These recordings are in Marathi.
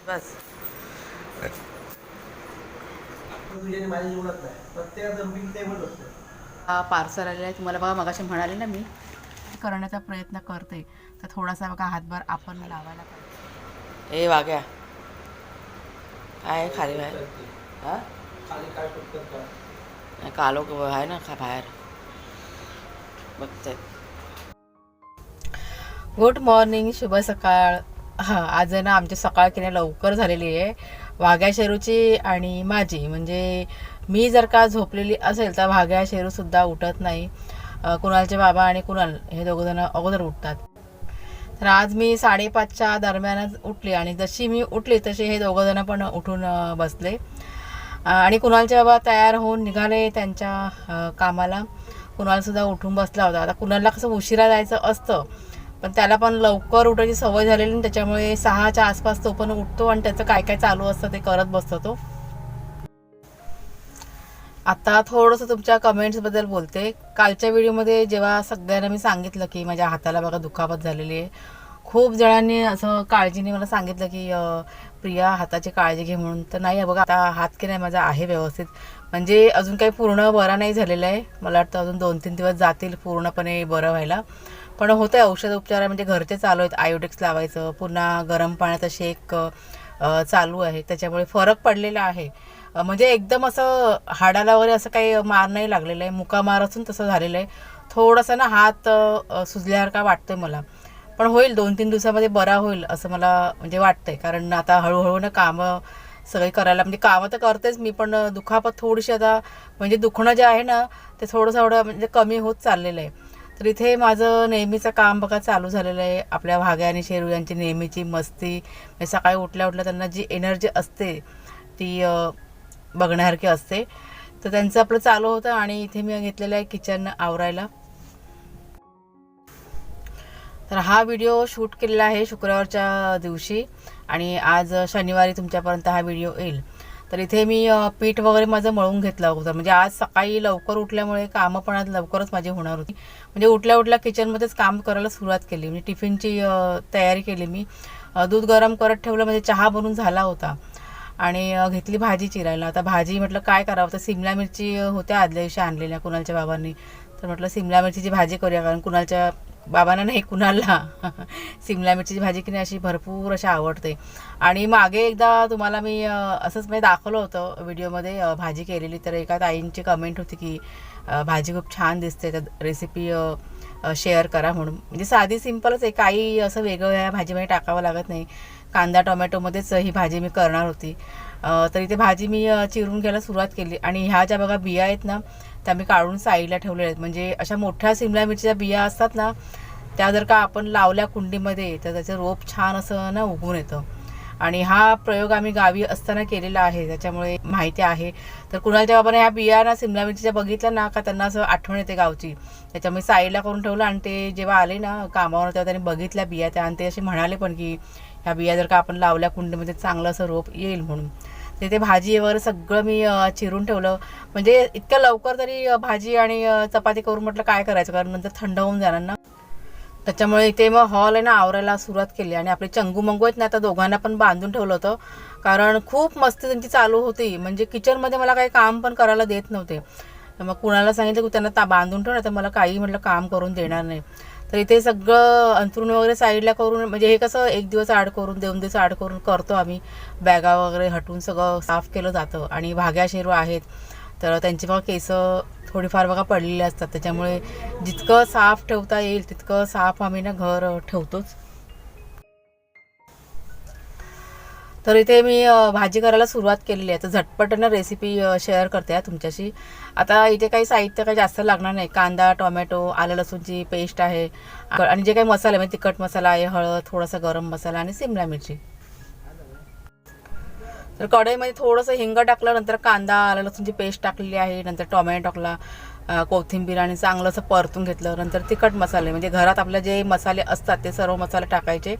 बस हा पार्सल आलेला आहे तुम्हाला बघा. मगाशी म्हणाले ना मी करण्याचा प्रयत्न करते, तर थोडासा बघा हातभार आपण लावायला पाहिजे. ए वाग्या काय खाली बाहेर हां कालो आहे ना बाहेर बघते. गुड मॉर्निंग, शुभ सकाळ. हां आज आहे ना आमची सकाळ की नाही लवकर झालेली आहे, वाघ्या शेरूची आणि माझी. म्हणजे मी जर का झोपलेली असेल तर वाघ्या शेरूसुद्धा उठत नाही. कुणालचे बाबा आणि कुणाल हे दोघंजण अगोदर उठतात. तर आज मी 5:30च्या दरम्यानच उठली आणि जशी मी उठली तसे हे दोघंजणं पण उठून बसले. आणि कुणालचे बाबा तयार होऊन निघाले त्यांच्या कामाला. कुणालसुद्धा उठून बसला होता. आता कुणालला कसं उशिरा जायचं असतं, पण त्याला पण लवकर उठायची सवय झालेली आणि त्याच्यामुळे 6च्या आसपास तो पण उठतो आणि त्याचं काय काय चालू असतं ते करत बसतो तो. आता थोडंसं तुमच्या कमेंट्सबद्दल बोलते. कालच्या व्हिडिओमध्ये जेव्हा सगळ्यांना मी सांगितलं की माझ्या हाताला बघा दुखापत झालेली आहे, खूप जणांनी असं काळजीने मला सांगितलं की प्रिया हाताची काळजी घे म्हणून. तर नाही बघा, आता हात की नाही माझा आहे व्यवस्थित. म्हणजे अजून काही पूर्ण बरा नाही झालेला आहे. मला वाटतं अजून 2-3 दिवस जातील पूर्णपणे बरं व्हायला. पण होतं आहे औषध उपचार म्हणजे घरचे चालू आहेत. आयोडेक्स लावायचं, पुन्हा गरम पाण्याचा शेक चालू आहे. त्याच्यामुळे फरक पडलेला आहे. म्हणजे एकदम असं हाडाला वगैरे असं काही मार नाही लागलेलं आहे, मुकामार असून तसं झालेलं आहे. थोडंसं ना हात सुजल्यासारखा वाटतोय मला, पण होईल 2-3 दिवसामध्ये बरा होईल असं मला म्हणजे वाटतंय. कारण आता हळूहळू ना कामं सगळी करायला, म्हणजे कामं तर करतेच मी, पण दुखापत थोडीशी आता म्हणजे दुखणं जे आहे ना ते थोडं म्हणजे कमी होत चाललेलं आहे. तर इथे माझं नेहमीचं काम बघा चालू झालेलं आहे. आपल्या वाघ्या आणि शेरू यांची नेहमीची मस्ती. म्हणजे सकाळी उठल्या उठल्या त्यांना जी एनर्जी असते ती बघण्यासारखी असते. तर त्यांचं आपलं चालू होतं आणि इथे मी घेतलेलं आहे किचन आवरायला. तर हा व्हिडिओ शूट केलेला आहे शुक्रवारच्या दिवशी आणि आज शनिवारी तुमच्यापर्यंत हा व्हिडिओ येईल. तर इथे मी पीठ वगैरे माझं मळून घेतलं होतं. म्हणजे आज सकाळी लवकर उठल्यामुळे कामं पण आज लवकरच माझी होणार होती. म्हणजे उठल्या उठल्या किचनमध्येच काम करायला सुरुवात केली. म्हणजे टिफिनची तयारी केली मी. दूध गरम करत ठेवलं, म्हणजे चहा बनून झाला होता आणि घेतली भाजी चिरायला. आता भाजी म्हटलं काय करावं, तर सिमला मिरची होत्या आदल्या दिवशी आणलेल्या कुणालच्या बाबांनी. तर म्हटलं सिमला मिरचीची भाजी करूया, कारण कुणालच्या बाबांना नाही कुणालला सिमला मिरचीची भाजी की नाही अशी भरपूर अशी आवडते. आणि मागे एकदा तुम्हाला मी असंच म्हणजे दाखवलं होतं व्हिडिओमध्ये भाजी केलेली. तर एका ताईंची कमेंट होती की भाजी खूप छान दिसते, तर रेसिपी शेअर करा म्हणून. म्हणजे साधी सिंपलच आहे, काही असं वेगळं या भाजीमध्ये टाकावं लागत नाही. कांदा टोमॅटोमध्येच ही भाजी मी करणार होती. तर इथे भाजी मी चिरून घ्यायला सुरुवात केली आणि ह्या ज्या बघा बिया आहेत ना त्या मी काढून साईडला ठेवलेल्या आहेत. म्हणजे अशा मोठ्या सिमला मिरचीच्या बिया असतात ना, त्या जर का आपण लावल्या कुंडीमध्ये तर त्याचं रोप छान असं ना उगवून येतं. आणि हा प्रयोग आम्ही गावी असताना केलेला आहे, त्याच्यामुळे माहिती आहे. तर कुणालच्या बाबाने ह्या बिया ना सिमला मिरचीच्या बघितल्या ना का त्यांना असं आठवण येते गावची, त्याच्यामुळे साईडला करून ठेवलं. आणि ते जेव्हा आले ना कामावर तेव्हा त्यांनी बघितल्या बिया त्या, आणि ते असे म्हणाले पण की ह्या बिया जर का आपण लावल्या कुंडीमध्ये चांगलं असं रोप येईल म्हणून. ते भाजी वगैरे सगळं मी चिरून ठेवलं. म्हणजे इतक्या लवकर तरी भाजी आणि चपाती करून म्हटलं काय करायचं, कारण नंतर थंड होऊन जाणार ना. त्याच्यामुळे इथे मग हॉल आहे ना आवरायला सुरुवात केली. आणि आपले चंगू मंगू आहेत ना, आता दोघांना पण बांधून ठेवलं होतं, कारण खूप मस्ती त्यांची चालू होती. म्हणजे किचनमध्ये मला काही काम पण करायला देत नव्हते. तर मग कुणाला सांगितलं की त्यांना बांधून ठेव ना, तर मला काही म्हटलं काम करून देणार नाही. तर इथे सगळं अंथरूण वगैरे साईडला करून, म्हणजे हे कसं 1 दिवस आड करून 2 दिवस आड करून करतो आम्ही. बॅगा वगैरे हटून सगळं साफ केलं जातं. आणि भाग्या शेरू आहेत तर त्यांची बघा केस थोडीफार बघा पडलेली असतात, त्याच्यामुळे जितकं साफ ठेवता येईल तितकं साफ आम्ही ना घर ठेवतोच. तर इथे मी भाजी करायला सुरुवात केलेली आहे. तर झटपट ना रेसिपी शेअर करते आहे तुमच्याशी. आता इथे काही साहित्य काही जास्त लागणार नाही. कांदा, टोमॅटो, आलं लसूणची पेस्ट आहे आणि जे काही मसाले म्हणजे तिखट मसाला आहे, हळद, थोडासा गरम मसाला आणि सिमला मिरची. तर कढईमध्ये थोडंसं हिंग टाकलं, नंतर कांदा, आलं लसूणची पेस्ट टाकलेली आहे, नंतर टोमॅटो टाकला, कोथिंबीर आणि चांगलं असं परतून घेतलं. नंतर तिखट मसाले म्हणजे घरात आपले जे मसाले असतात ते सर्व मसाले टाकायचे.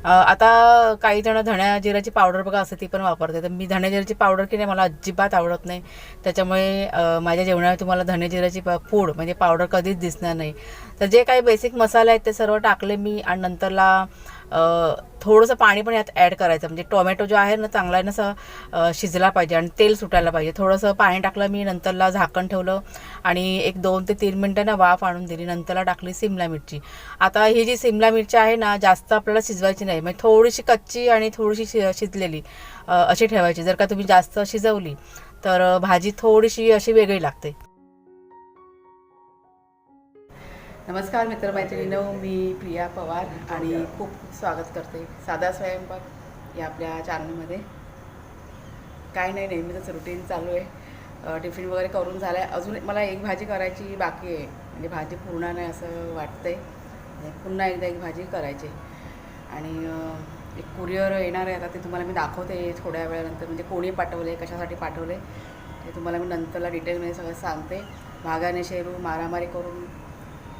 आता काही जण धण्या जिऱ्याची पावडर बघा असते ती पण वापरते, तर मी धण्या जिऱ्याची पावडर की नाही मला अजिबात आवडत नाही. त्याच्यामुळे माझ्या जेवणात तुम्हाला धण्या जिऱ्याची पूड म्हणजे पावडर कधीच दिसणार नाही. तर जे काही बेसिक मसाले आहेत ते सर्व टाकले मी. आणि नंतरला थोडंसं पाणी पण यात ॲड करायचं, म्हणजे टोमॅटो जो आहे ना चांगला आहे ना असं शिजला पाहिजे आणि तेल सुटायला पाहिजे. थोडंसं पाणी टाकलं मी, नंतरला झाकण ठेवलं आणि एक 2 ते 3 मिनटं ना वाफ आणून दिली. नंतरला टाकली सिमला मिरची. आता ही जी सिमला मिरची आहे ना जास्त आपल्याला शिजवायची नाही, म्हणजे थोडीशी कच्ची आणि थोडीशी शिजलेली अशी ठेवायची. जर का तुम्ही जास्त शिजवली तर भाजी थोडीशी अशी वेगळी लागते. नमस्कार मित्रमैत्रिणींनो, मी प्रिया पवार आणि खूप स्वागत करते साधा स्वयंपाक या आपल्या चॅनलमध्ये. काय नाही, नेहमीच रुटीन चालू आहे. टिफिन वगैरे करून झाला आहे. अजून मला एक भाजी करायची बाकी आहे, म्हणजे भाजी पूर्ण नाही असं वाटतंय. पुन्हा एकदा एक भाजी करायची आणि एक कुरिअर येणार आहे. आता ते तुम्हाला मी दाखवते थोड्या वेळानंतर, म्हणजे कोणी पाठवले, कशासाठी पाठवले ते तुम्हाला मी नंतरला डिटेलमध्ये सगळं सांगते. भागाने शेरू मारामारी करून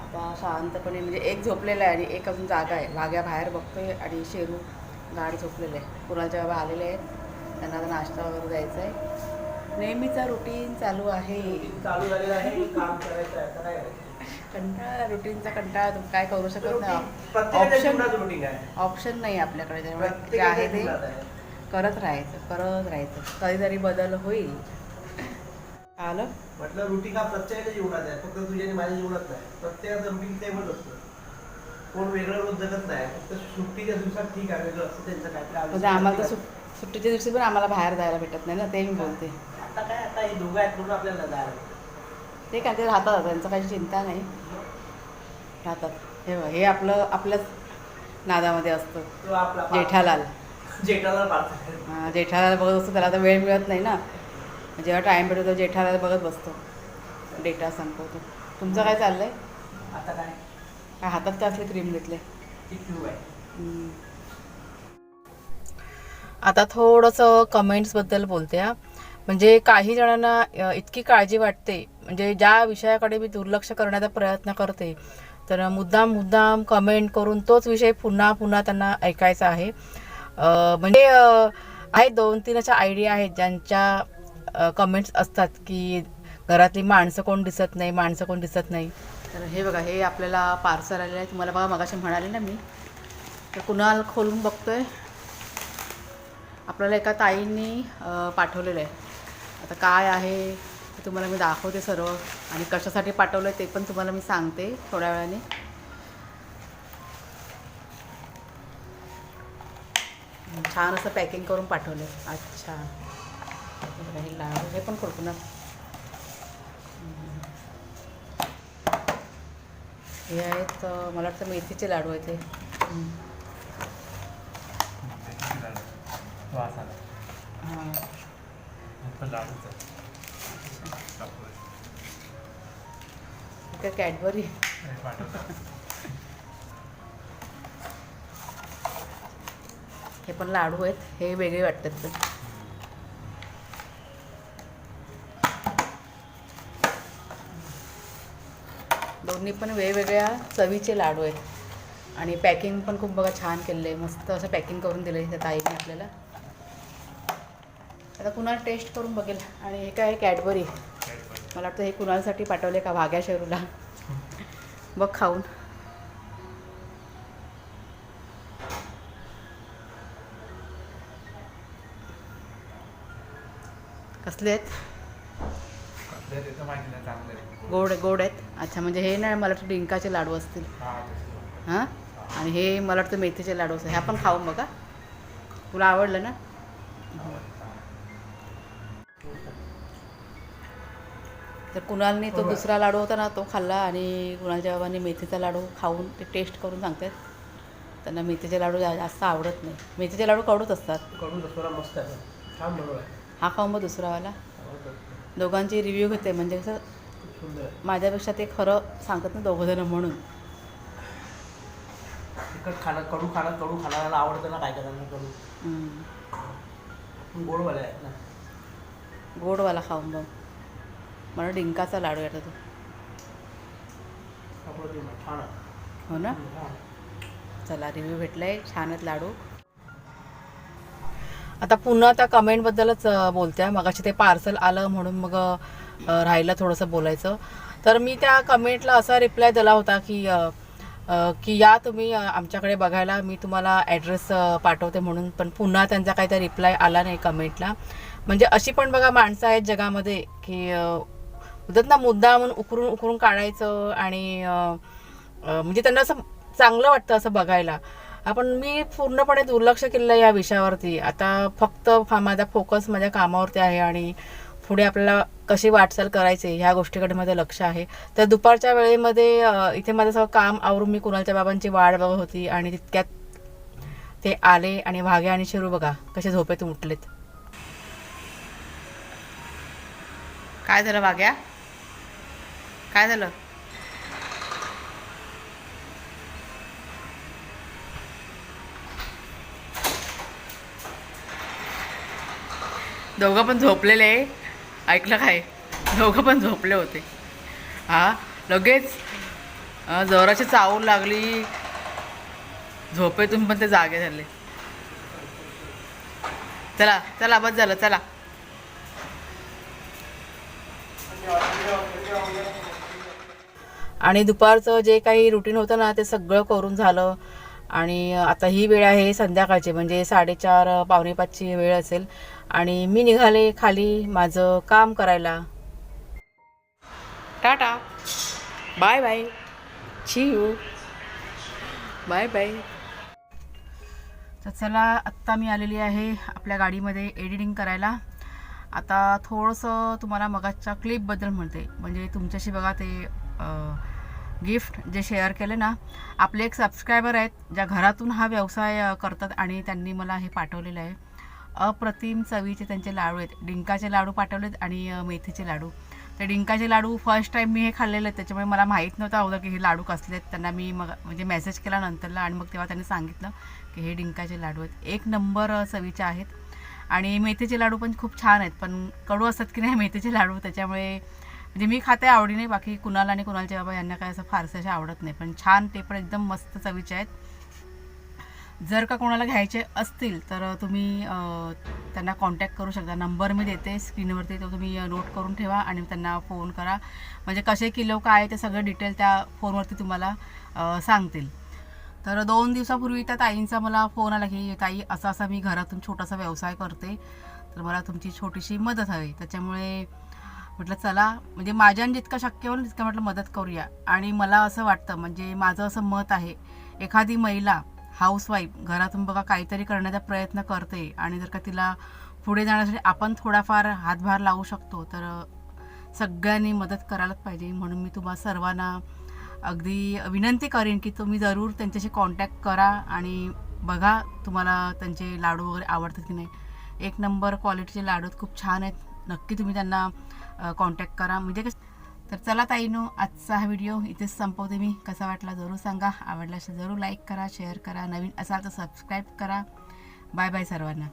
आता शांतपणे, म्हणजे एक झोपलेला आहे आणि एक अजून जागा आहे. भाग्या बाहेर बघतोय आणि शेरू गाड झोपलेलं आहे. कुणालच्या बाबा आलेले आहेत, त्यांना आता नाश्ता वगैरे द्यायचा आहे. नेहमीचा रुटीन चालू आहे. चालू झालेलं आहे, काम करायचं आहे. कंटाळा, रुटीनचा कंटाळा काय करू शकत नाही. ऑप्शन नाही आपल्याकडे, त्यामुळे जे आहे ते करत राहायचं. कधीतरी बदल होईल. आलं म्हटलं रुटीन हा प्रत्येकाच्या जीवनात आहे, फक्त तुझ्या आणि माझ्या जीवनात नाही. प्रत्येकाचं रुटीन सेमच असतं, कोण वेगळं रोज जगत नाही. फक्त सुट्टीच्या दिवसात ठीक आहे, वेगळं असतं त्यांचं काय. म्हणजे आम्हाला तर सुट्टीच्या दिवशी पण आम्हाला बाहेर जायला भेटत नाही ना, ते मी बोलते. आता काय, आता हे दोघं आहेत म्हणून आपल्याला जायला ते काय, ते राहतात, त्यांचं काही चिंता नाही, राहतात. हे आपल्याच नादामध्ये असतं. तो आपला जेठालाल पाहतो. जेठालाल बघत असतो. त्याला आता वेळ मिळत नाही ना, जेव्हा टाईम भेटतो तो जेठालाल बघत बसतो, डेटा संपवतो. तुमचं काय चाललंय? आता काय हातात काय असले क्रीम घेतले? आता थोडंसं कमेंट्सबद्दल बोलते हा. म्हणजे काही जणांना इतकी काळजी वाटते, म्हणजे ज्या विषयाकडे मी दुर्लक्ष करण्याचा प्रयत्न करते तर मुद्दाम कमेंट करून तोच विषय पुन्हा पुन्हा त्यांना ऐकायचा आहे. म्हणजे आहेत 2-3 अशा आयडिया आहेत ज्यांच्या कमेंट्स असतात की घरातली माणसं कोण दिसत नाही. तर हे बघा, हे आपल्याला पार्सल आलेलं आहे. तुम्हाला बघा मगाशी म्हणाले ना मी, तर कुणाल खोलून बघतोय. आपल्याला एका ताईंनी पाठवलेलं आहे. आता काय आहे ते तुम्हाला मी दाखवते सर्व, आणि कशासाठी पाठवलं आहे ते पण तुम्हाला मी सांगते थोड्या वेळाने. छान असं पॅकिंग करून पाठवलं आहे. अच्छा, हे लाडू, हे पण खुरकुना. हे आहेत, मला वाटतं मेथीचे लाडू आहेत ते. हां, कॅडबरी. हे पण लाडू आहेत, हे वेगळे वाटतात. दोन्ही पण वेगवेगळ्या चवीचे लाडू आहेत आणि पॅकिंग पण खूप बघा छान केलेलं आहे. मस्त असं पॅकिंग करून दिलं आहे त्या ताईने आपल्याला. आता कुणाल टेस्ट करून बघेल. आणि हे काय, कॅडबरी. मला वाटतं हे कुणालसाठी पाठवले का भाग्या शेरूला. बघ खाऊन. कसले आहेत? गोड आहेत. अच्छा, म्हणजे हे नाही, मला वाटतं डिंकाचे लाडू असतील. हां, आणि हे मला वाटतं मेथीचे लाडू असतील. ह्या पण खाऊन बघा, तुला आवडलं ना? तर कुणालने तो दुसरा लाडू होता ना तो खाल्ला, आणि कुणालच्या बाबांनी मेथीचा लाडू खाऊन ते टेस्ट करून सांगतात. त्यांना मेथीचे लाडू जास्त आवडत नाही. मेथीचे लाडू कडूच असतात. मस्त आहे, छान बनवलं. हा खाऊन मग दुसरावाला. दोघांची रिव्ह्यू घेते, म्हणजे कसं माझ्यापेक्षा ते खरं सांगतात ना दोघंजणं म्हणून. कडू खाणाऱ्याला आवडतं ना, काय करायला कडू. गोडवाला आहेत ना, गोडवाला खाऊन बघ. मला डिंकाचा लाडू येतो तो. हो ना? चला, रिव्ह्यू भेटलाय, छानच लाडू. आता पुन्हा त्या कमेंटबद्दलच बोलते. मगाशी ते पार्सल आलं म्हणून मग राहिलं थोडंसं बोलायचं. तर मी त्या कमेंटला असा रिप्लाय दिला होता की की या तुम्ही आमच्याकडे बघायला. मी तुम्हाला ॲड्रेस पाठवते म्हणून, पण पुन्हा त्यांचा काही रिप्लाय आला नाही कमेंटला. म्हणजे अशी पण बघा माणसं आहेत जगामध्ये की होतात ना मुद्दा म्हणून उकरून उकरून काढायचं आणि म्हणजे त्यांना असं चांगलं वाटतं असं बघायला. आपण मी पूर्णपणे दुर्लक्ष केलेलं या विषयावरती. आता फक्त माझा फोकस माझ्या कामावरती आहे आणि पुढे आपल्याला कशी वाटचाल करायची ह्या गोष्टीकडे माझं लक्ष आहे. तर दुपारच्या वेळेमध्ये इथे माझं सगळं काम आवरून मी कुणालच्या बाबांची वाट बघत होती आणि तितक्यात ते आले आणि भाग्या आणि शिरू बघा कसे झोपेतून उठलेत. काय झालं भाग्या? काय झालं? दोघं पण झोपलेले, ऐकलं काय? दोघं पण झोपले होते. हा लगेच जोराची चावून लागली, झोपेतून पण ते जागे झाले. चला चला बस झालं, चला. आणि दुपारचं जे काही रुटीन होतं ना ते सगळं करून झालं. आणि आता ही वेळ आहे संध्याकाळची, म्हणजे 4:30 पावणे 5ची वेळ असेल. आणि मी निघाले खाली माझं काम करायला. Tata, bye bye, see you, bye bye. तर चला आत्ता मी आलेली आहे आपल्या गाडीमध्ये एडिटिंग करायला. आता थोडंसं तुम्हाला मगाच्या क्लिपबद्दल म्हणते. म्हणजे तुमच्याशी बघा ते गिफ्ट जे शेअर केले ना, आपले एक सबस्क्रायबर आहेत ज्या घरातून हा व्यवसाय करतात आणि त्यांनी मला हे पाठवलेलं आहे. अप्रतिम चवीचे त्यांचे लाडू आहेत. डिंकाचे लाडू पाठवलेत आणि मेथीचे लाडू. ते डिंकाचे लाडू फर्स्ट टाईम मी हे खाल्लेले आहेत, त्याच्यामुळे मला माहीत नव्हतं अगोदर की हे लाडू कसले आहेत. त्यांना मी मग म्हणजे मेसेज केला नंतरला आणि मग तेव्हा त्यांनी सांगितलं की हे डिंकाचे लाडू आहेत. एक नंबर चवीचे आहेत. आणि मेथीचे लाडू पण खूप छान आहेत, पण कडू असतात की नाही मेथीचे लाडू, त्याच्यामुळे म्हणजे मी खाते आवडीने. बाकी कुणाल आणि कुणालचे बाबा यांना काय असं फारसं असे आवडत नाही, पण छान ते पण एकदम मस्त चवीचे आहेत. जर का कोणाला घ्यायचे असतील तर तुम्ही त्यांना कॉन्टॅक्ट करू शकता. नंबर मी देते स्क्रीनवरती, तो तुम्ही नोट करून ठेवा आणि त्यांना फोन करा. म्हणजे कसे किलो काय ते सगळं डिटेल त्या फोनवरती तुम्हाला सांगतील. तर 2 दिवसापूर्वी त्या ताईंचा मला फोन आला की ताई असं असं मी घरातून छोटासा व्यवसाय करते, तर मला तुमची छोटीशी मदत हवी. त्याच्यामुळे म्हटलं चला, म्हणजे माझ्याने जितकं शक्य होईल तितकं म्हटलं मदत करूया. आणि मला असं वाटतं, म्हणजे माझं असं मत आहे, एखादी महिला हाऊसवाईफ घरातून बघा काहीतरी करण्याचा प्रयत्न करते आणि जर का तिला पुढे जाण्यासाठी आपण थोडाफार हातभार लावू शकतो तर सगळ्यांनी मदत करायलाच पाहिजे. म्हणून मी तुम्हा सर्वांना अगदी विनंती करेन की तुम्ही जरूर त्यांच्याशी कॉन्टॅक्ट करा आणि बघा तुम्हाला त्यांचे लाडू वगैरे आवडतात की नाही. एक नंबर क्वालिटीचे लाडू खूप छान आहेत. नक्की तुम्ही त्यांना कॉन्टॅक्ट करा. म्हणजे तर चला ताईनो, आजचा हा व्हिडिओ इथेच संपवते मी. कसा वाटला जरूर सांगा. आवडला असेल जरूर लाईक करा, शेअर करा. नवीन असाल तर सबस्क्राईब करा. बाय बाय सर्वांना.